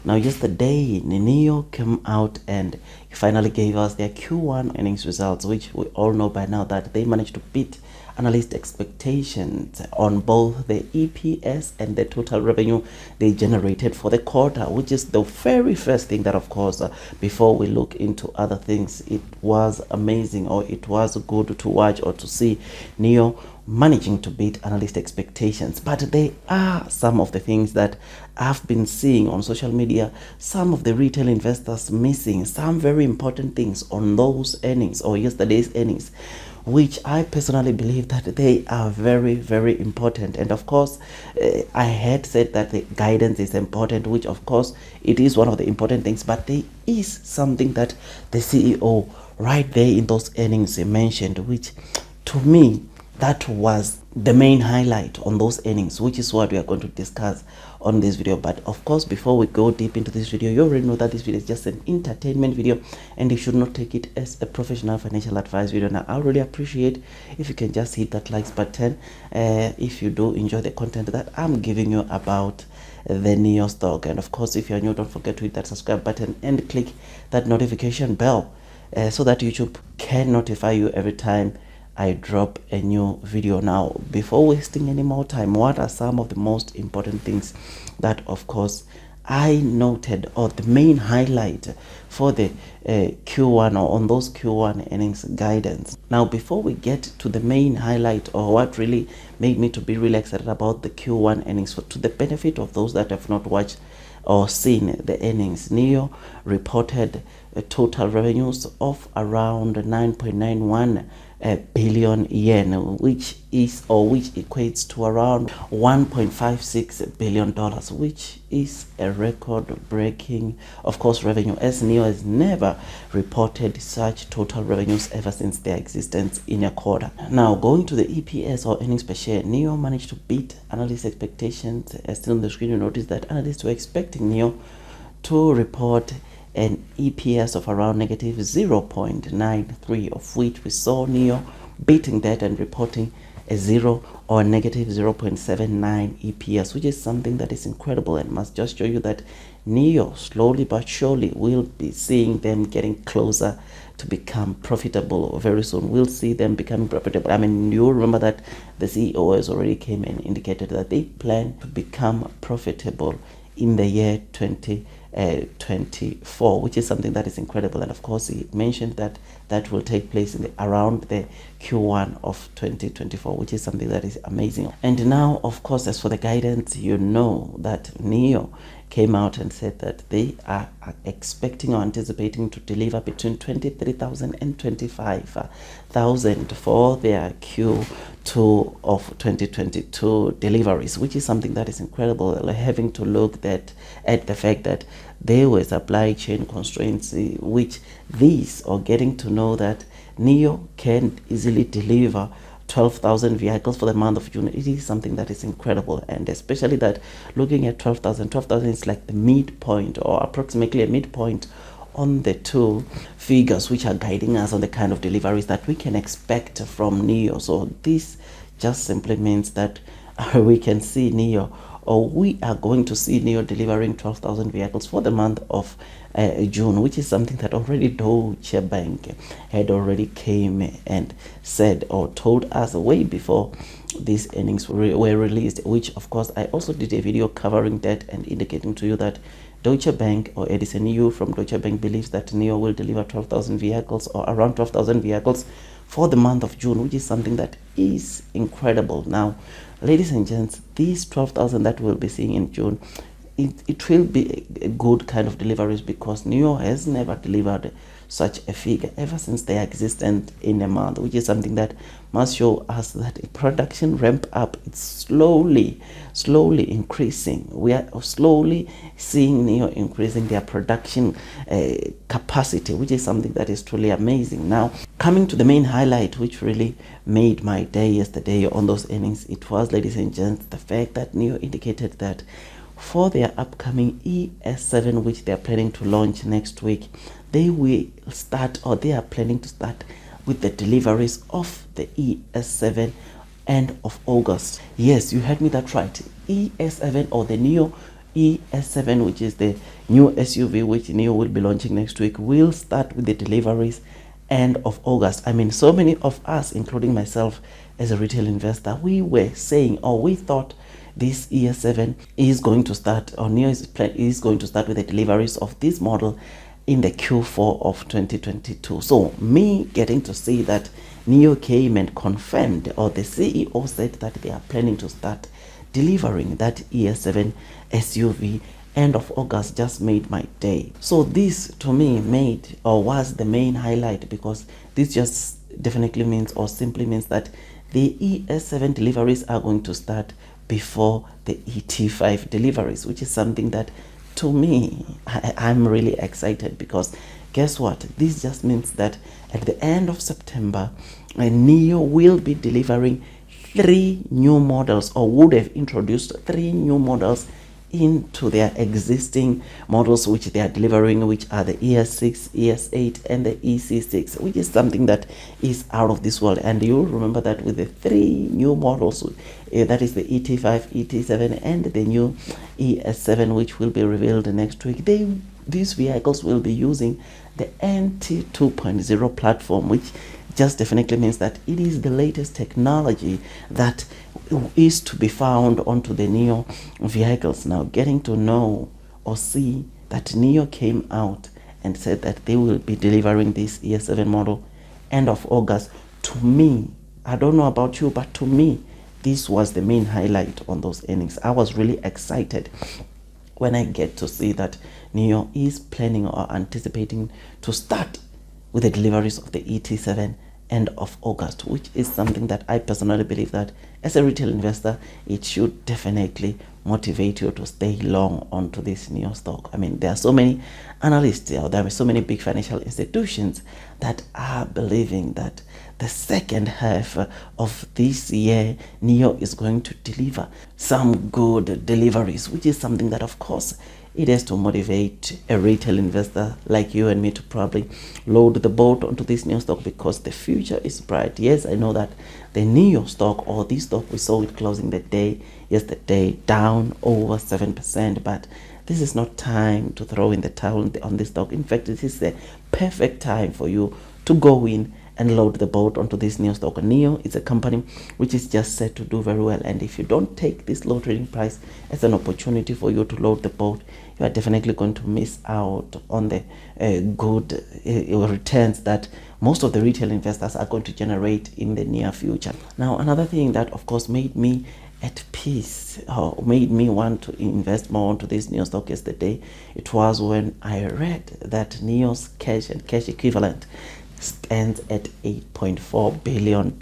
Now, yesterday, Nio came out and finally gave us their Q1 earnings results, which we all know by now that they managed to beat analyst expectations on both the EPS and the total revenue they generated for the quarter, which is the very first thing that, of course, before we look into other things, it was amazing, or it was good to watch or to see Nio managing to beat analyst expectations. But there are some of the things that I've been seeing on social media, some of the retail investors missing some very important things on those earnings or yesterday's earnings, which I personally believe that they are very, very important. And of course, I had said that the guidance is important, which of course it is one of the important things, but there is something that the CEO right there in those earnings mentioned, which to me, that was the main highlight on those earnings, which is what we are going to discuss on this video. But of course, before we go deep into this video, you already know that this video is just an entertainment video and you should not take it as a professional financial advice video. Now, I really appreciate if you can just hit that likes button if you do enjoy the content that I'm giving you about the Nio stock. And of course, if you're new, don't forget to hit that subscribe button and click that notification bell so that YouTube can notify you every time I drop a new video. Now, before wasting any more time, what are some of the most important things that, of course, I noted, or the main highlight for the Q1 or on those Q1 earnings guidance? Now, before we get to the main highlight or what really made me to be really excited about the Q1 earnings, to the benefit of those that have not watched or seen the earnings, Nio reported total revenues of around 9.91 billion yen, which equates to around 1.56 billion dollars, which is a record-breaking, of course, revenue, as Nio has never reported such total revenues ever since their existence in a quarter. Now, going to the EPS or earnings per share, Nio managed to beat analyst expectations. As still on the screen, you notice that analysts were expecting Nio to report an EPS of around negative 0.93, of which we saw Nio beating that and reporting a 0 or negative 0.79 EPS, which is something that is incredible and must just show you that Nio slowly but surely will be seeing them getting closer to become profitable very soon. We'll see them becoming profitable. I mean, you remember that the CEO has already came and indicated that they plan to become profitable in the year 2024, which is something that is incredible. And of course, he mentioned that that will take place in around the Q1 of 2024, which is something that is amazing. And now, of course, as for the guidance, you know that Nio came out and said that they are expecting or anticipating to deliver between 23,000 and 25,000 for their Q2 of 2022 deliveries, which is something that is incredible, having to look at the fact that there were supply chain constraints, which these, or getting to know that Nio can easily deliver 12,000 vehicles for the month of June. It is something that is incredible, and especially that looking at 12,000 is like the midpoint, or approximately a midpoint on the two figures which are guiding us on the kind of deliveries that we can expect from Nio. So this just simply means that we can see Nio, or we are going to see Nio delivering 12,000 vehicles for the month of June, which is something that already Deutsche Bank had already came and said or told us way before these earnings were released, which of course I also did a video covering that and indicating to you that Deutsche Bank, or Edison EU from Deutsche Bank, believes that Nio will deliver 12,000 vehicles or around 12,000 vehicles for the month of June, which is something that is incredible. Now, ladies and gents, these 12,000 that we'll be seeing in June, it will be a good kind of deliveries, because Nio has never delivered such a figure ever since their existence in a month, which is something that must show us that production ramp up, it's slowly increasing. We are slowly seeing Nio increasing their production capacity, which is something that is truly amazing. Now, coming to the main highlight, which really made my day yesterday on those earnings, it was, ladies and gents, the fact that Nio indicated that for their upcoming ES7, which they are planning to launch next week, they will start, or they are planning to start with the deliveries of the ES7 end of August. Yes, you heard me that right. ES7, or the Nio ES7, which is the new SUV which Nio will be launching next week, will start with the deliveries end of August. I mean, so many of us, including myself as a retail investor, we were saying, or we thought this ES7 is going to start, or Nio is going to start with the deliveries of this model in the Q4 of 2022. So me getting to see that Nio came and confirmed, or the CEO said that they are planning to start delivering that ES7 SUV end of August, just made my day. So this to me made, or was, the main highlight, because this just definitely means, or simply means, that the ES7 deliveries are going to start before the ET5 deliveries, which is something that to me, I'm really excited, because guess what? This just means that at the end of September, Nio will be delivering 3 new models, or would have introduced 3 new models into their existing models which they are delivering, which are the ES6, ES8 and the EC6, which is something that is out of this world. And you'll remember that with the 3 new models, that is the ET5, ET7 and the new ES7, which will be revealed next week, these vehicles will be using the NT 2.0 platform, which just definitely means that it is the latest technology that is to be found onto the Nio vehicles. Now, getting to know or see that Nio came out and said that they will be delivering this ES7 model end of August, to me, I don't know about you, but to me, this was the main highlight on those earnings. I was really excited when I get to see that Nio is planning or anticipating to start with the deliveries of the ET7 end of August, which is something that I personally believe that as a retail investor, it should definitely motivate you to stay long onto this Nio stock. I mean, there are so many analysts, there are so many big financial institutions that are believing that the second half of this year, Nio is going to deliver some good deliveries, which is something that, of course, it has to motivate a retail investor like you and me to probably load the boat onto this Nio stock, because the future is bright. Yes, I know that the Nio stock, or this stock, we saw it closing the day yesterday down over 7%, but this is not time to throw in the towel on this stock. In fact, it is the perfect time for you to go in and load the boat onto this Nio stock. Nio is a company which is just set to do very well, and if you don't take this low trading price as an opportunity for you to load the boat, you are definitely going to miss out on the good returns that most of the retail investors are going to generate in the near future. Now, another thing that, of course, made me at peace, or made me want to invest more into this Nio stock yesterday, it was when I read that Nio's cash and cash equivalent stands at $8.4 billion.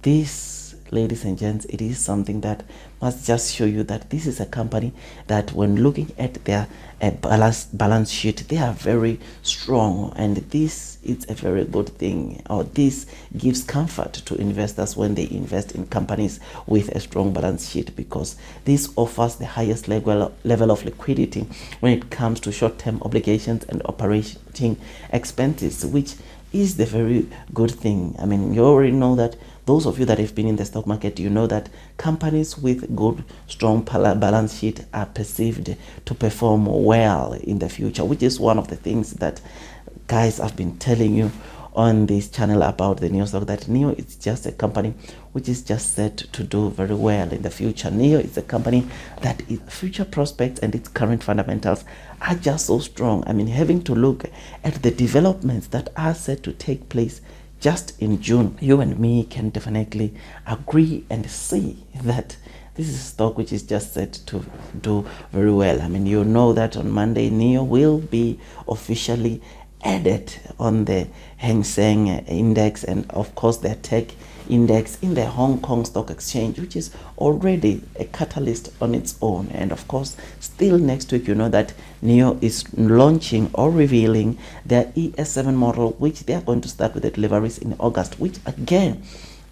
This, ladies and gents, it is something that must just show you that this is a company that, when looking at their balance sheet, they are very strong, and this is a very good thing, or this gives comfort to investors when they invest in companies with a strong balance sheet, because this offers the highest level of liquidity when it comes to short-term obligations and operating expenses, which is the very good thing. I mean, you already know that, those of you that have been in the stock market, you know that companies with good, strong balance sheet are perceived to perform well in the future, which is one of the things that, guys, I've been telling you on this channel about the Nio stock, that Nio is just a company which is just set to do very well in the future. Nio is a company that its future prospects and its current fundamentals are just so strong. I mean, having to look at the developments that are set to take place just in June, you and me can definitely agree and see that this is a stock which is just set to do very well. I mean, you know that on Monday, Nio will be officially added on the Hang Seng index, and of course the tech index in the Hong Kong Stock Exchange, which is already a catalyst on its own. And of course, still next week, you know that Nio is launching or revealing their ES7 model, which they are going to start with the deliveries in August, which again,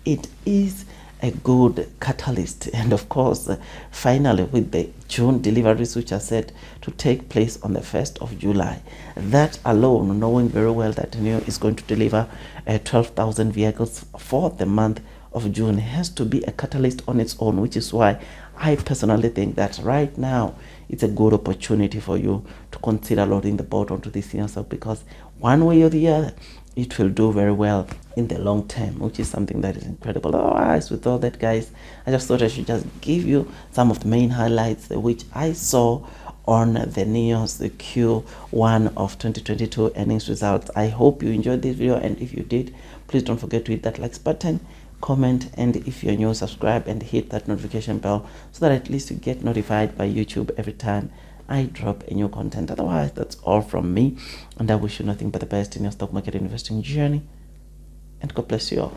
it is a good catalyst. And of course, finally, with the June deliveries, which are set to take place on the 1st of July, that alone, knowing very well that Nio is going to deliver 12,000 vehicles for the month of June, has to be a catalyst on its own, which is why I personally think that right now it's a good opportunity for you to consider loading the boat onto this Nio stock, because one way or the other it will do very well in the long term, which is something that is incredible. Otherwise, with all that, guys, I just thought I should just give you some of the main highlights which I saw on the Nio's the Q1 of 2022 earnings results. I hope you enjoyed this video, and if you did, please don't forget to hit that likes button, comment, and if you're new, subscribe and hit that notification bell so that at least you get notified by YouTube every time I drop a new content. Otherwise, that's all from me, and I wish you nothing but the best in your stock market investing journey, and God bless you all.